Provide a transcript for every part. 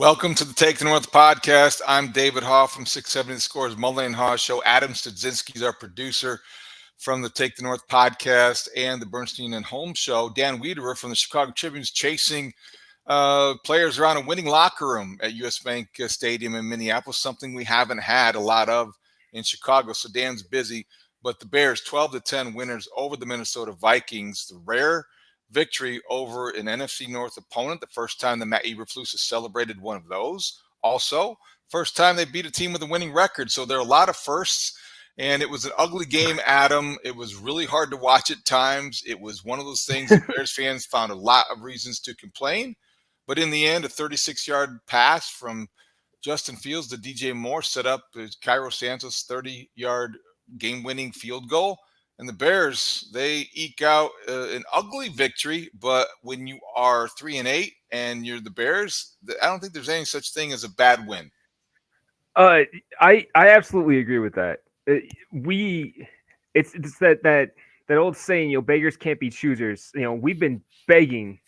Welcome to the Take the North podcast. I'm David Haugh from 670 Scores Mully and Haugh Show. Adam Studzinski is our producer from the Take the North podcast and the Bernstein and Holmes Show. Dan Wiederer from the Chicago Tribune's chasing players around a winning locker room at US Bank Stadium in Minneapolis, something we haven't had a lot of in Chicago. So Dan's busy. But the Bears, 12-10 winners over the Minnesota Vikings, the rare victory over an NFC North opponent, the first time that Matt Eberflus has celebrated one of those. Also, first time they beat a team with a winning record. So there are a lot of firsts, and it was an ugly game, Adam. It was really hard to watch at times. It was one of those things that Bears fans found a lot of reasons to complain. But in the end, a 36-yard pass from Justin Fields to DJ Moore set up Cairo Santos' 30-yard game-winning field goal. And the Bears, they eke out an ugly victory. But when you are 3-8 and you're the Bears, I don't think there's any such thing as a bad win. I absolutely agree with that. It's that old saying, beggars can't be choosers. We've been begging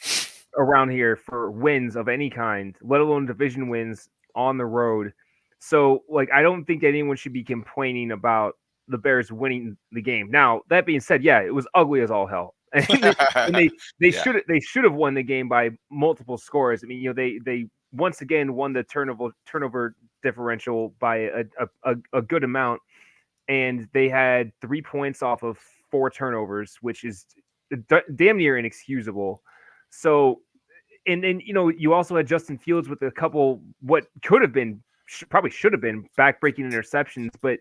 around here for wins of any kind, let alone division wins on the road. So, I don't think anyone should be complaining about the Bears winning the game. Now, that being said, yeah, it was ugly as all hell. And they should have won the game by multiple scores. I mean, they once again won the turnover differential by a good amount, and they had 3 points off of 4 turnovers, which is damn near inexcusable. So, and then you also had Justin Fields with a couple what could have been, probably should have been back-breaking interceptions, but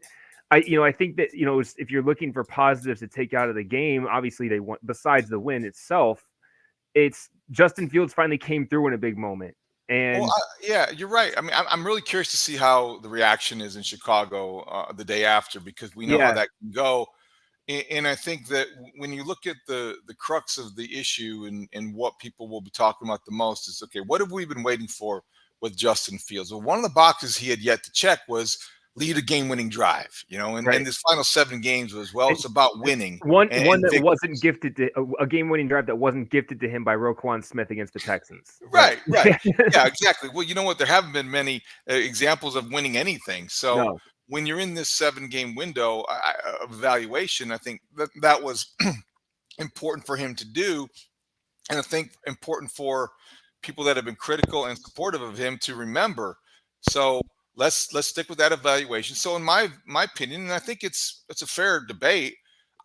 I think that, if you're looking for positives to take out of the game, obviously they want, besides the win itself, it's Justin Fields finally came through in a big moment. And yeah, you're right. I mean, I'm really curious to see how the reaction is in Chicago the day after, because we know how that can go. And I think that when you look at the crux of the issue and what people will be talking about the most is, okay, what have we been waiting for with Justin Fields? Well, one of the boxes he had yet to check was lead a game-winning drive, and this final 7 games was, it's about winning. One that wasn't gifted to a game-winning drive that wasn't gifted to him by Roquan Smith against the Texans. Right. Yeah, exactly. Well, you know what? There haven't been many examples of winning anything. So when you're in this 7-game window of evaluation, I think that was important for him to do, and I think important for people that have been critical and supportive of him to remember. So let's stick with that evaluation. So in my opinion, and I think it's a fair debate,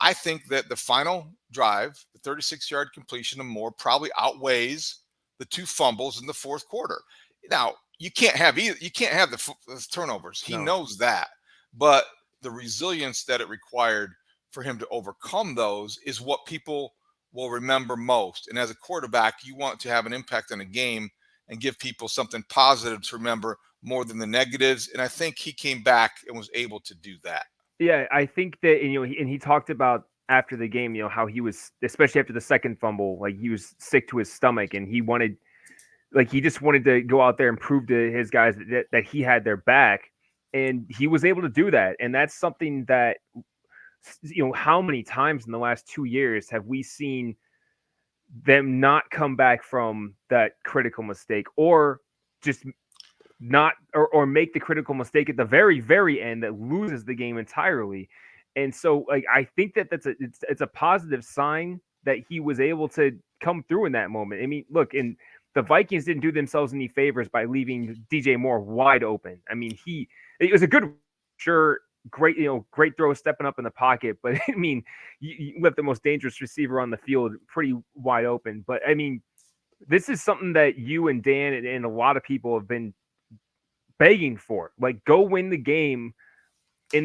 I think that the final drive, the 36-yard completion of Moore, probably outweighs the 2 fumbles in the fourth quarter. Now, you can't have either. You can't have the turnovers. He knows that. But the resilience that it required for him to overcome those is what people will remember most. And as a quarterback, you want to have an impact on a game and give people something positive to remember more than the negatives. And I think he came back and was able to do that. Yeah, I think that, and he talked about after the game, how he was, especially after the second fumble, he was sick to his stomach, and he just wanted to go out there and prove to his guys that he had their back. And he was able to do that. And that's something that, how many times in the last 2 years have we seen them not come back from that critical mistake, or just not, or make the critical mistake at the very, very end that loses the game entirely. And so, I think that it's a positive sign that he was able to come through in that moment. I mean, look, and the Vikings didn't do themselves any favors by leaving DJ Moore wide open. I mean, it was a good, great, great throw, stepping up in the pocket. But I mean, you left the most dangerous receiver on the field pretty wide open. But I mean, this is something that you and Dan and a lot of people have been begging for. Go win the game at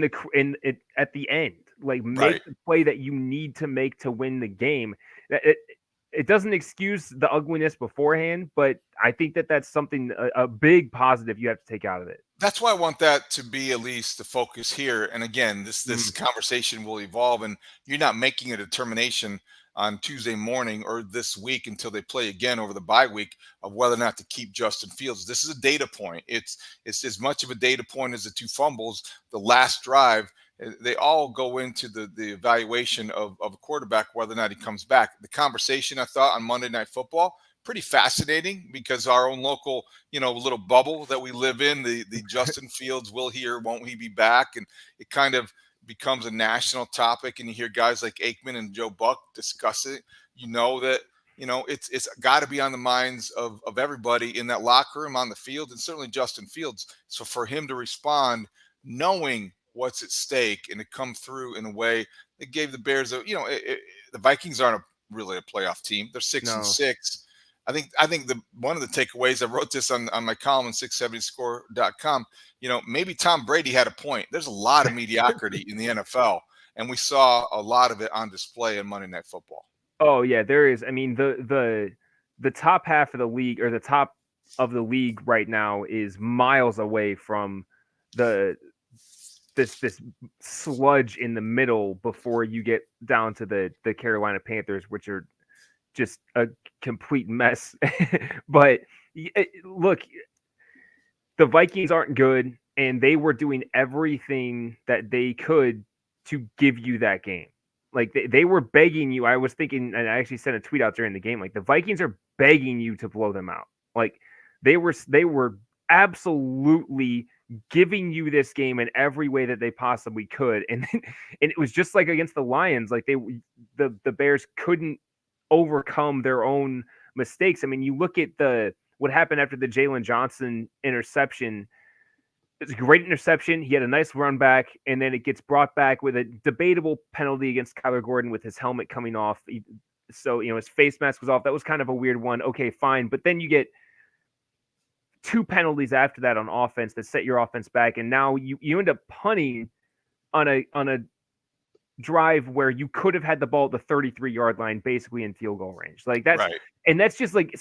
the end. Make the play that you need to make to win the game. It doesn't excuse the ugliness beforehand, but I think that that's something, a big positive you have to take out of it. That's why I want that to be at least the focus here. And again, this conversation will evolve, and you're not making a determination on Tuesday morning or this week until they play again over the bye week of whether or not to keep Justin Fields. This is a data point. It's as much of a data point as the 2 fumbles, the last drive. They all go into the evaluation of a quarterback, whether or not he comes back. The conversation, I thought, on Monday Night Football pretty fascinating because our own local, little bubble that we live in, the Justin Fields, will he or won't he be back? And it kind of becomes a national topic, and you hear guys like Aikman and Joe Buck discuss it. That it's got to be on the minds of everybody in that locker room, on the field, and certainly Justin Fields. So for him to respond knowing what's at stake and to come through in a way that gave the Bears the Vikings aren't really a playoff team. They're 6-6. I think one of the takeaways, I wrote this on my column on 670score.com, maybe Tom Brady had a point. There's a lot of mediocrity in the NFL, and we saw a lot of it on display in Monday Night Football. Oh yeah, there is. I mean, the top half of the league, or the top of the league right now, is miles away from this sludge in the middle before you get down to the Carolina Panthers, which are just a complete mess. But look, the Vikings aren't good, and they were doing everything that they could to give you that game. Like they were begging you. I was thinking, and I actually sent a tweet out during the game, like the Vikings are begging you to blow them out. Like they were absolutely giving you this game in every way that they possibly could. And it was just like against the Lions, like the Bears couldn't overcome their own mistakes. I mean, you look at what happened after the Jalen Johnson interception. It's a great interception. He had a nice run back, and then it gets brought back with a debatable penalty against Kyler Gordon with his helmet coming off. So, his face mask was off. That was kind of a weird one. Okay, fine. But then you get 2 penalties after that on offense that set your offense back, and now you end up punting on a drive where you could have had the ball at the 33-yard line, basically in field goal range. Like that's right. And that's just like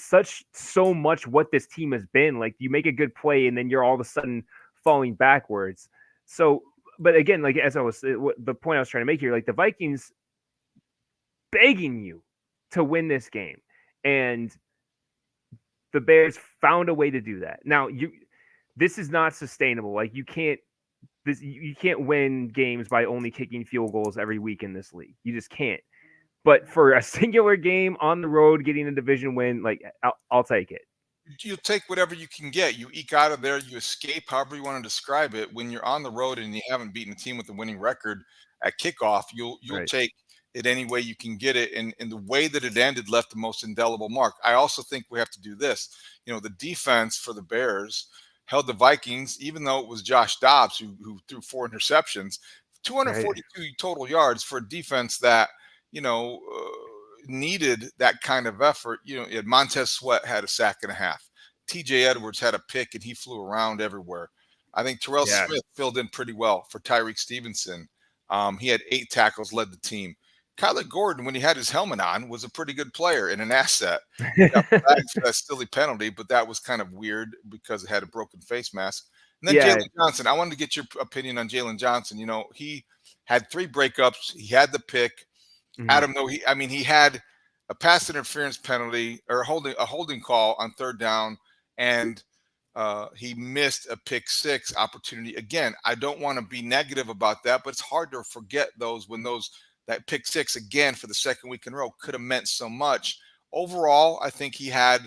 so much what this team has been. Like you make a good play, and then you're all of a sudden falling backwards. So, but again, like as the point I was trying to make here, like the Vikings begging you to win this game, and the Bears found a way to do that. Now, this is not sustainable. Like you can't win games by only kicking field goals every week in this league. You just can't. But for a singular game on the road, getting a division win, like I'll take it. You take whatever you can get. You eke out of there. You escape, however you want to describe it. When you're on the road and you haven't beaten a team with a winning record at kickoff, you'll right. Take it any way you can get it. And the way that it ended left the most indelible mark. I also think we have to do this. The defense for the Bears held the Vikings, even though it was Josh Dobbs who threw 4 interceptions, 242 right. total yards for a defense that, needed that kind of effort. Montez Sweat had a sack and a half. TJ Edwards had a pick, and he flew around everywhere. I think Terrell Smith filled in pretty well for Tyreek Stevenson. He had 8 tackles, led the team. Kyler Gordon, when he had his helmet on, was a pretty good player and an asset. He got flagged for that silly penalty, but that was kind of weird because it had a broken face mask. And then Jalen Johnson. I wanted to get your opinion on Jalen Johnson. He had 3 breakups. He had the pick. Mm-hmm. Adam, though, he had a pass interference penalty or a holding call on 3rd down, and he missed a pick 6 opportunity. Again, I don't want to be negative about that, but it's hard to forget those when that pick 6 again for the 2nd week in a row could have meant so much. Overall, I think he had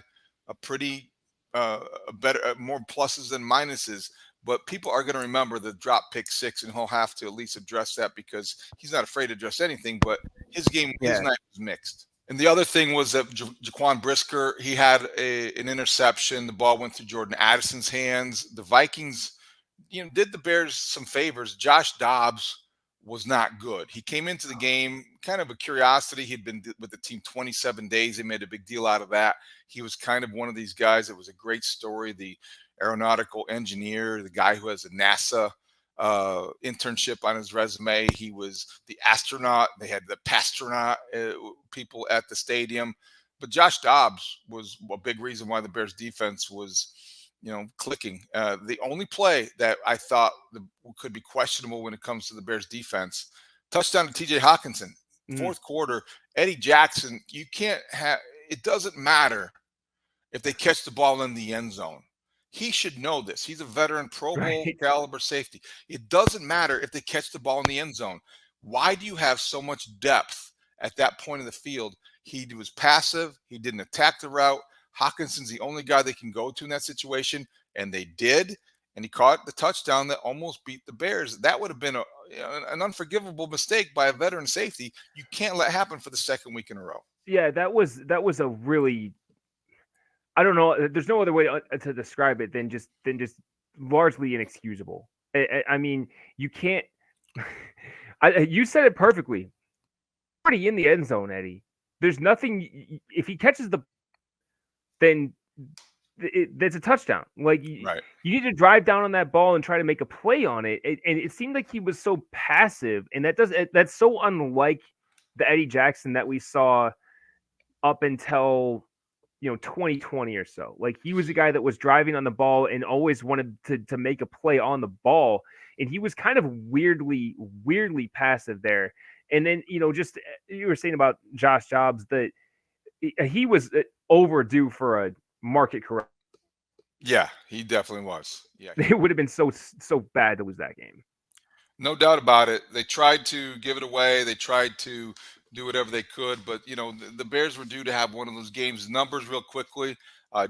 a pretty more pluses than minuses. But people are going to remember the drop pick 6, and he'll have to at least address that because he's not afraid to address anything. But his game, his night was mixed. And the other thing was that Jaquan Brisker, he had an interception. The ball went through Jordan Addison's hands. The Vikings, did the Bears some favors. Josh Dobbs was not good. He came into the game kind of a curiosity. He'd been with the team 27 days. They made a big deal out of that. He was kind of one of these guys that was a great story. The aeronautical engineer, the guy who has a NASA internship on his resume. He was the astronaut. They had the pastronaut people at the stadium. But Josh Dobbs was a big reason why the Bears defense was, clicking. The only play that I thought could be questionable when it comes to the Bears defense, touchdown to TJ Hawkinson, 4th quarter. Eddie Jackson, you can't have – it doesn't matter if they catch the ball in the end zone. He should know this. He's a veteran Pro Bowl caliber safety. It doesn't matter if they catch the ball in the end zone. Why do you have so much depth at that point of the field? He was passive. He didn't attack the route. Hawkinson's the only guy they can go to in that situation, and they did. And he caught the touchdown that almost beat the Bears. That would have been an unforgivable mistake by a veteran safety. You can't let happen for the second week in a row. Yeah, that was a really, I don't know. There's no other way to describe it than just largely inexcusable. I mean, you can't. You said it perfectly. Already in the end zone, Eddie. There's nothing. If he catches then that's a touchdown. Like Right. you need to drive down on that ball and try to make a play on it. And it seemed like he was so passive, and that's so unlike the Eddie Jackson that we saw up until 2020 or so. Like he was a guy that was driving on the ball and always wanted to make a play on the ball, and he was kind of weirdly passive there. And then just you were saying about Josh Jobs that he was overdue for a market correction. Yeah, he definitely was. Yeah, It would have been so bad to lose that game. no doubt about it. They tried to give it away. They tried to do whatever they could, but the Bears were due to have one of those games. Numbers real quickly.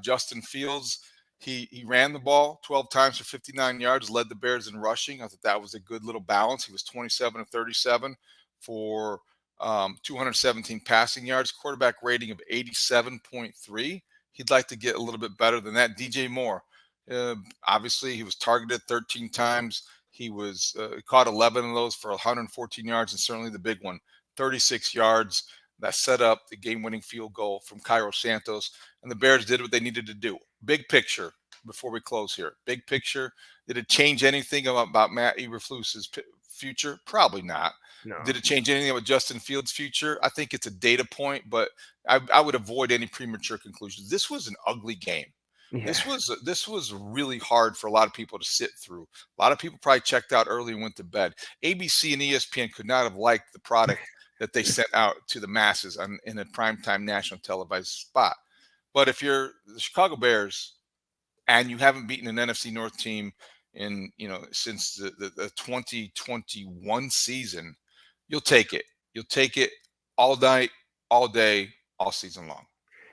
Justin Fields, he ran the ball 12 times for 59 yards, led the Bears in rushing. I thought that was a good little balance. He was 27 of 37 for 217 passing yards, quarterback rating of 87.3. He'd like to get a little bit better than that. DJ Moore, obviously, he was targeted 13 times. He was caught 11 of those for 114 yards, and certainly the big one, 36 yards. That set up the game-winning field goal from Cairo Santos, and the Bears did what they needed to do. Big picture, before we close here. Big picture, did it change anything about Matt Eberflus's future? Probably not. No. Did it change anything with Justin Fields' future? I think it's a data point, but I would avoid any premature conclusions. This was an ugly game. Yeah. This was really hard for a lot of people to sit through. A lot of people probably checked out early and went to bed. ABC and ESPN could not have liked the product that they sent out to the masses in a primetime national televised spot. But if you're the Chicago Bears and you haven't beaten an NFC North team in since the 2021 season, you'll take it. You'll take it all night, all day, all season long.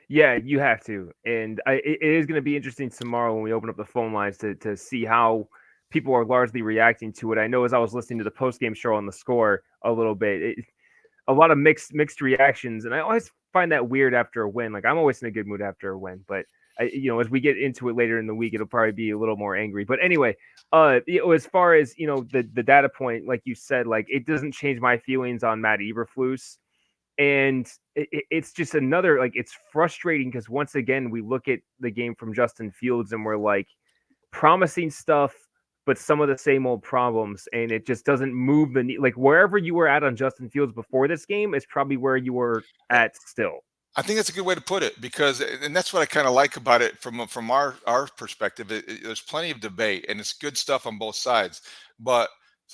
Yeah, you have to. And it is going to be interesting tomorrow when we open up the phone lines to see how people are largely reacting to it. I know as I was listening to the postgame show on The Score a little bit, a lot of mixed reactions. And I always find that weird after a win. Like I'm always in a good mood after a win. But, as we get into it later in the week, it'll probably be a little more angry. But anyway, as far as, the data point, like you said, like it doesn't change my feelings on Matt Eberflus. And it's just another, like, it's frustrating because once again, we look at the game from Justin Fields and we're like promising stuff, but some of the same old problems. And it just doesn't move the knee. Like wherever you were at on Justin Fields before this game is probably where you were at still. I think that's a good way to put it because, and that's what I kind of like about it from our perspective. There's plenty of debate and it's good stuff on both sides, but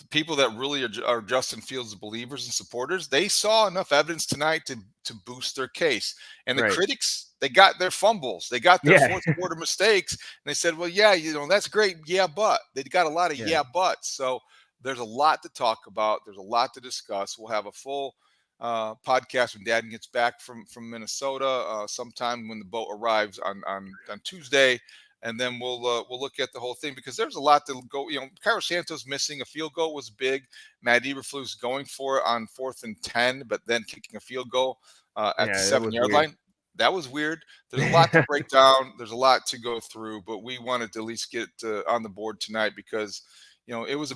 people that really are Justin Fields believers and supporters, they saw enough evidence tonight to boost their case. And the critics, they got their fumbles, they got their fourth quarter mistakes, and they said, "Well, yeah, that's great, yeah, but." They got a lot of yeah buts. So there's a lot to talk about. There's a lot to discuss. We'll have a full podcast when Dad gets back from Minnesota sometime when the boat arrives on Tuesday. And then we'll look at the whole thing because there's a lot to go. Cairo Santos missing a field goal was big. Matt Eberflus going for it on 4th and 10, but then kicking a field goal at the 7-yard line. That was weird. There's a lot to break down. There's a lot to go through, but we wanted to at least get on the board tonight because it was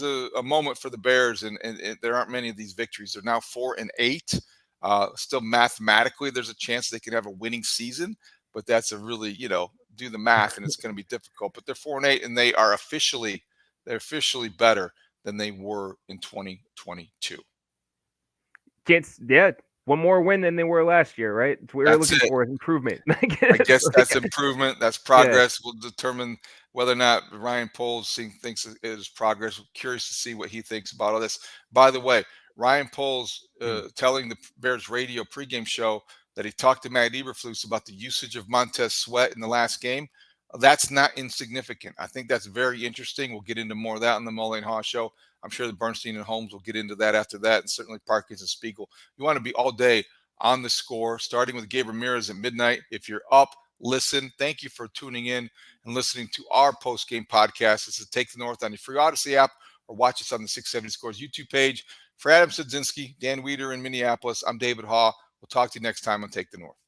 a moment for the Bears, and there aren't many of these victories. They're now 4-8. Still mathematically, there's a chance they could have a winning season, but that's a really do the math, and it's going to be difficult. But they're 4-8, and they're officially better than they were in 2022. One more win than they were last year, right? That's what we're looking for, improvement. I guess that's improvement. That's progress. We'll determine whether or not Ryan Poles thinks it is progress. We're curious to see what he thinks about all this. By the way, Ryan Poles telling the Bears radio pregame show that he talked to Matt Eberflus about the usage of Montez Sweat in the last game. That's not insignificant. I think that's very interesting. We'll get into more of that on the Mully and Haugh show. I'm sure the Bernstein and Holmes will get into that after that, and certainly Parkins and Spiegel. You want to be all day on The Score, starting with Gabe Ramirez at midnight. If you're up, listen. Thank you for tuning in and listening to our post-game podcast. This is Take the North on your free Odyssey app, or watch us on the 670 Scores YouTube page. For Adam Studzinski, Dan Weeder in Minneapolis, I'm David Haugh. We'll talk to you next time on Take the North.